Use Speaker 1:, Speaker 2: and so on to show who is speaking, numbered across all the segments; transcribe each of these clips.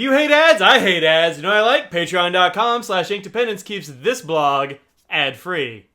Speaker 1: You hate ads? I hate ads. You know what I like? Patreon.com/Inkdependence keeps this blog ad-free.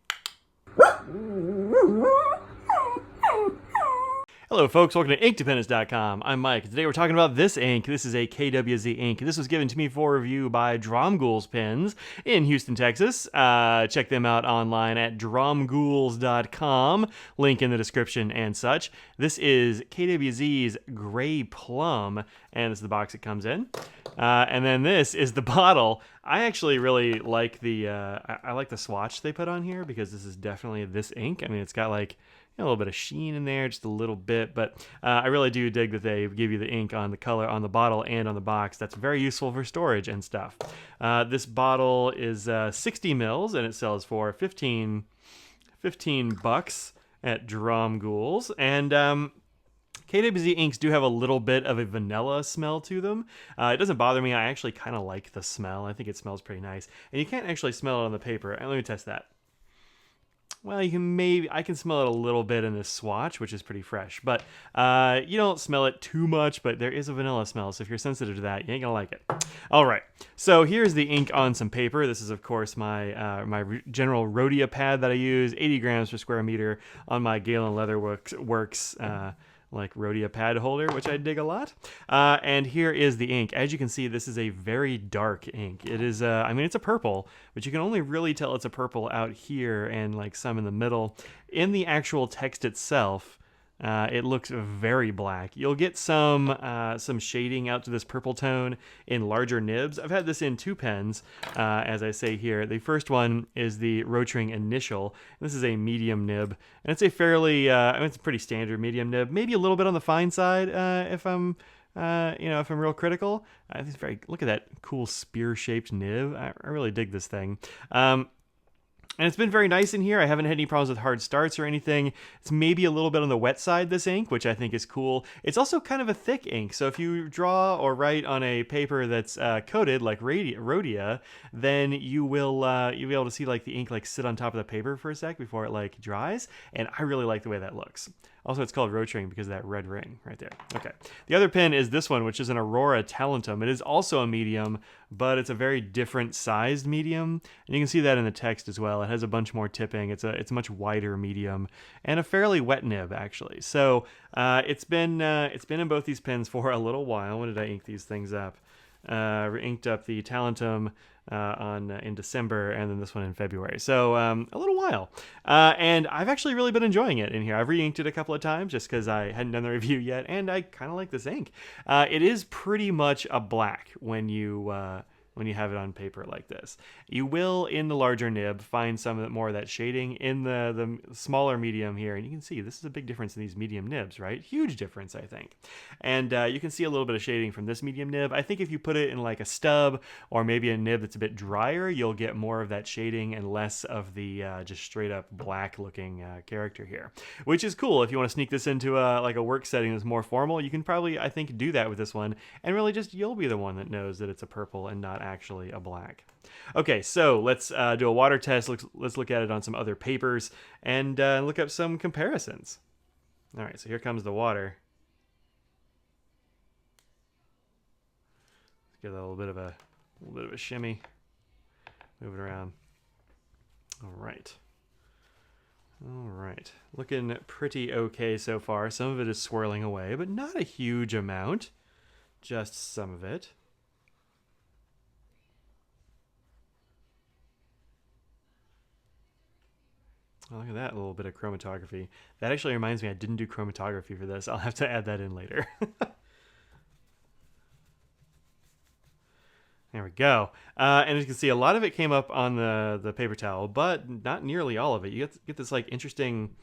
Speaker 1: Hello folks, welcome to Inkdependence.com. I'm Mike. Today we're talking about this ink. This is a KWZ ink. This was given to me for review by Dromgoole's Pens in Houston, Texas. Check them out online at dromgooles.com. Link in the description and such. This is KWZ's Gray Plum, and this is the box it comes in. And then this is the bottle. I actually really like the I like the swatch they put on here because this is definitely this ink. I mean, it's got like a little bit of sheen in there, just a little bit, but I really do dig that they give you the ink on the color on the bottle and on the box. That's very useful for storage and stuff. This bottle is 60 mils and it sells for $15 at Dromgoole's. And KWZ inks do have a little bit of a vanilla smell to them. It doesn't bother me. I actually kind of like the smell. I think it smells pretty nice. And you can't actually smell it on the paper. And let me test that. Well, I can smell it a little bit in this swatch, which is pretty fresh, but you don't smell it too much, but there is a vanilla smell, so if you're sensitive to that, you ain't gonna like it. All right, so here's the ink on some paper. This is, of course, my general Rhodia pad that I use, 80 grams per square meter on my Galen Leather Works like Rhodia pad holder, which I dig a lot. And here is the ink. As you can see, this is a very dark ink. It is, I mean, it's a purple, but you can only really tell it's a purple out here and like some in the middle. In the actual text itself, it looks very black. You'll get some shading out to this purple tone in larger nibs. I've had this in two pens, as I say here. The first one is the Rotring Initial. This is a medium nib, and it's a fairly, I mean, it's a pretty standard medium nib. Maybe a little bit on the fine side if I'm, if I'm real critical. It's very, look at that cool spear-shaped nib. I really dig this thing. And it's been very nice in here. I haven't had any problems with hard starts or anything. It's maybe a little bit on the wet side, this ink, which I think is cool. It's also kind of a thick ink, so if you draw or write on a paper that's coated like Rhodia, then you'll be able to see like the ink like sit on top of the paper for a sec before it like dries, and I really like the way that looks. Also, it's called Rotring because of that red ring right there. Okay. The other pen is this one, which is an Aurora Talentum. It is also a medium, but it's a very different sized medium. And you can see that in the text as well. It has a bunch more tipping. It's a much wider medium and a fairly wet nib, actually. So it's been in both these pens for a little while. When did I ink these things up? Inked up the Talentum in December, and then this one in February. So a little while. And I've actually really been enjoying it in here. I've re-inked it a couple of times just because I hadn't done the review yet, and I kind of like this ink. It is pretty much a black when you have it on paper like this. You will, in the larger nib, find some more of that shading in the smaller medium here. And you can see this is a big difference in these medium nibs, right? Huge difference, I think. And you can see a little bit of shading from this medium nib. I think if you put it in like a stub or maybe a nib that's a bit drier, you'll get more of that shading and less of the just straight up black looking character here, which is cool. If you want to sneak this into like a work setting that's more formal, you can probably, I think, do that with this one. And really just you'll be the one that knows that it's a purple and not actually a black. Okay, so let's do a water test. Let's look at it on some other papers and look up some comparisons. All right, so here comes the water. Let's give that a little bit of a shimmy. Move it around. All right. Looking pretty okay so far. Some of it is swirling away, but not a huge amount. Just some of it. Oh, look at that little bit of chromatography. That actually reminds me I didn't do chromatography for this. I'll have to add that in later. There we go. And as you can see, a lot of it came up on the paper towel, but not nearly all of it. You get this like interesting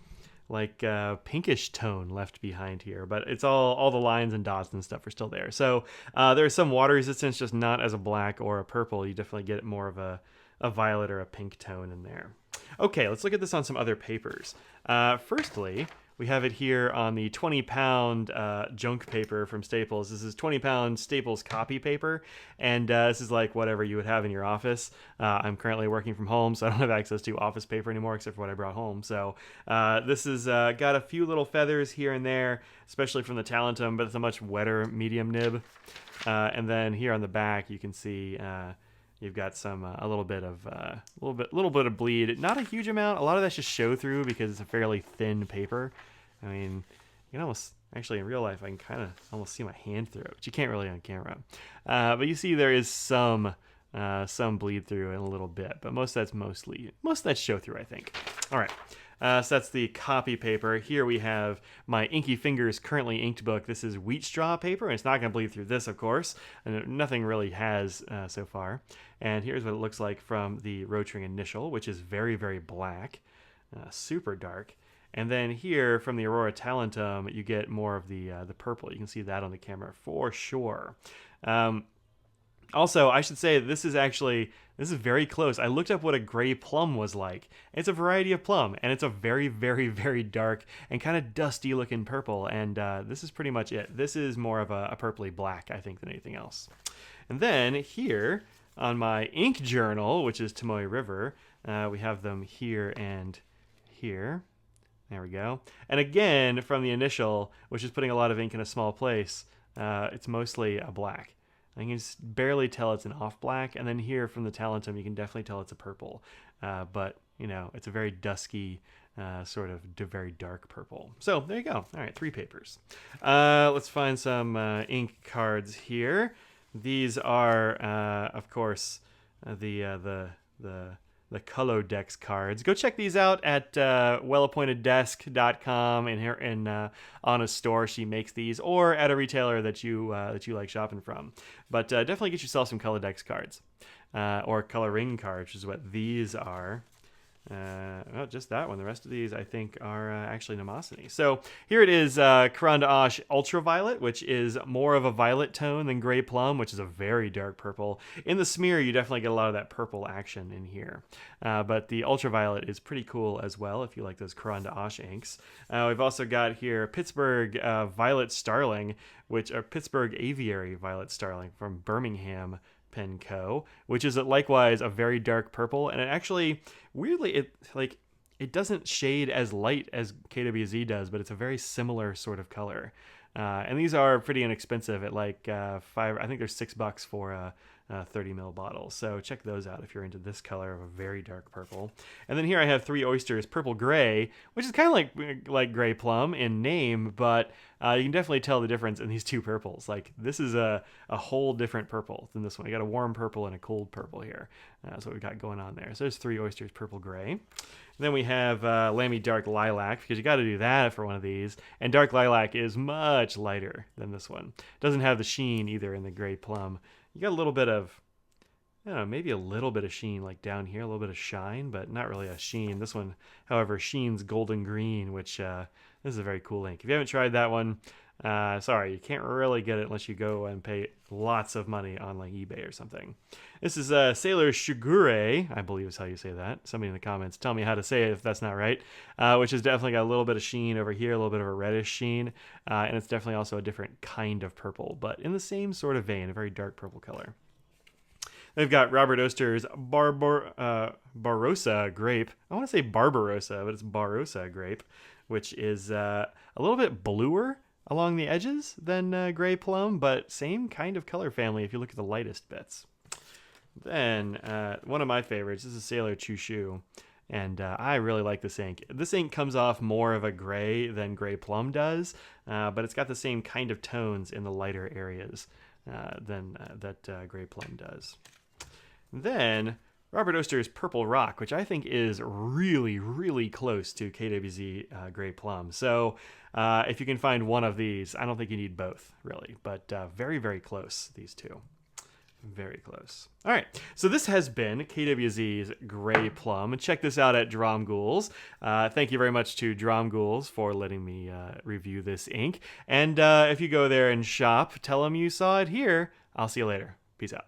Speaker 1: like pinkish tone left behind here, but it's all the lines and dots and stuff are still there. So there's some water resistance, just not as a black or a purple. You definitely get more of a violet or a pink tone in there. Okay, let's look at this on some other papers. Firstly, we have it here on the 20-pound junk paper from Staples. This is 20-pound Staples copy paper, and this is like whatever you would have in your office. I'm currently working from home, so I don't have access to office paper anymore except for what I brought home. So this has got a few little feathers here and there, especially from the talentum, but it's a much wetter medium nib. And then here on the back, you can see you've got some a little bit of bleed. Not a huge amount. A lot of that's just show through because it's a fairly thin paper. I mean, you can almost actually in real life I can kind of almost see my hand through it, but you can't really on camera. But you see there is some bleed through in a little bit, but most of that's show through, I think. All right. So that's the copy paper. Here we have my Inky Fingers currently inked book. This is wheat straw paper, and it's not going to bleed through this, of course. And nothing really has so far. And here's what it looks like from the Rotring Initial, which is very, very black, super dark. And then here from the Aurora Talentum, you get more of the purple. You can see that on the camera for sure. Also, I should say this is very close. I looked up what a gray plum was like. It's a variety of plum, and it's a very, very, very dark and kind of dusty looking purple, and this is pretty much it. This is more of a purpley black, I think, than anything else. And then here on my ink journal, which is Tomoe River, we have them here and here. There we go. And again, from the Initial, which is putting a lot of ink in a small place, it's mostly a black. I can just barely tell it's an off black, and then here from the Talentum, you can definitely tell it's a purple. But, you know, it's a very dusky, sort of very dark purple. So there you go. All right, 3 papers. Let's find some ink cards here. These are, of course, the Colodex cards. Go check these out at wellappointeddesk.com and on a store she makes these, or at a retailer that you like shopping from. But definitely get yourself some Colodex cards, or coloring cards, which is what these are. Well, just that one. The rest of these, I think, are actually Mnemosyne. So here it is, Caran d'Ache Ultraviolet, which is more of a violet tone than Gray Plum, which is a very dark purple. In the smear, you definitely get a lot of that purple action in here. But the Ultraviolet is pretty cool as well, if you like those Caran d'Ache inks. We've also got here Pittsburgh Violet Starling, Pittsburgh Aviary Violet Starling from Birmingham Pen Co., which is likewise a very dark purple, and it actually, weirdly, it doesn't shade as light as KWZ does, but it's a very similar sort of color. And these are pretty inexpensive at like I think they're $6 for a 30 ml bottle. So check those out if you're into this color of a very dark purple. And then here I have 3 Oysters Purple Gray, which is kind of like Gray Plum in name, but you can definitely tell the difference in these 2 purples. Like this is a whole different purple than this one. You got a warm purple and a cold purple here. That's what we got going on there. So there's 3 Oysters Purple Gray. And then we have Lamy Dark Lilac, because you got to do that for one of these. And Dark Lilac is much lighter than this one. Doesn't have the sheen either in the Gray Plum. You got a little bit of, I don't know, maybe a little bit of sheen like down here, a little bit of shine, but not really a sheen. This one, however, sheen's golden green, which this is a very cool ink. If you haven't tried that one, sorry, you can't really get it unless you go and pay lots of money on like eBay or something. This is Sailor Shigure, I believe is how you say that. Somebody in the comments tell me how to say it if that's not right, which has definitely got a little bit of sheen over here, a little bit of a reddish sheen, and it's definitely also a different kind of purple, but in the same sort of vein, a very dark purple color. They've got Robert Oster's Barbarossa Grape. I want to say Barbarossa, but it's Barossa Grape, which is a little bit bluer along the edges than Gray Plum, but same kind of color family if you look at the lightest bits. Then one of my favorites, this is Sailor Chushu, and I really like this ink. This ink comes off more of a gray than Gray Plum does, but it's got the same kind of tones in the lighter areas than that Gray Plum does. Then Robert Oster's Purple Rock, which I think is really, really close to KWZ Gray Plum. So if you can find one of these, I don't think you need both, really, but very, very close, these two. Very close. All right, so this has been KWZ's Gray Plum. Check this out at Dromgoole's. Thank you very much to Dromgoole's for letting me review this ink. And if you go there and shop, tell them you saw it here. I'll see you later. Peace out.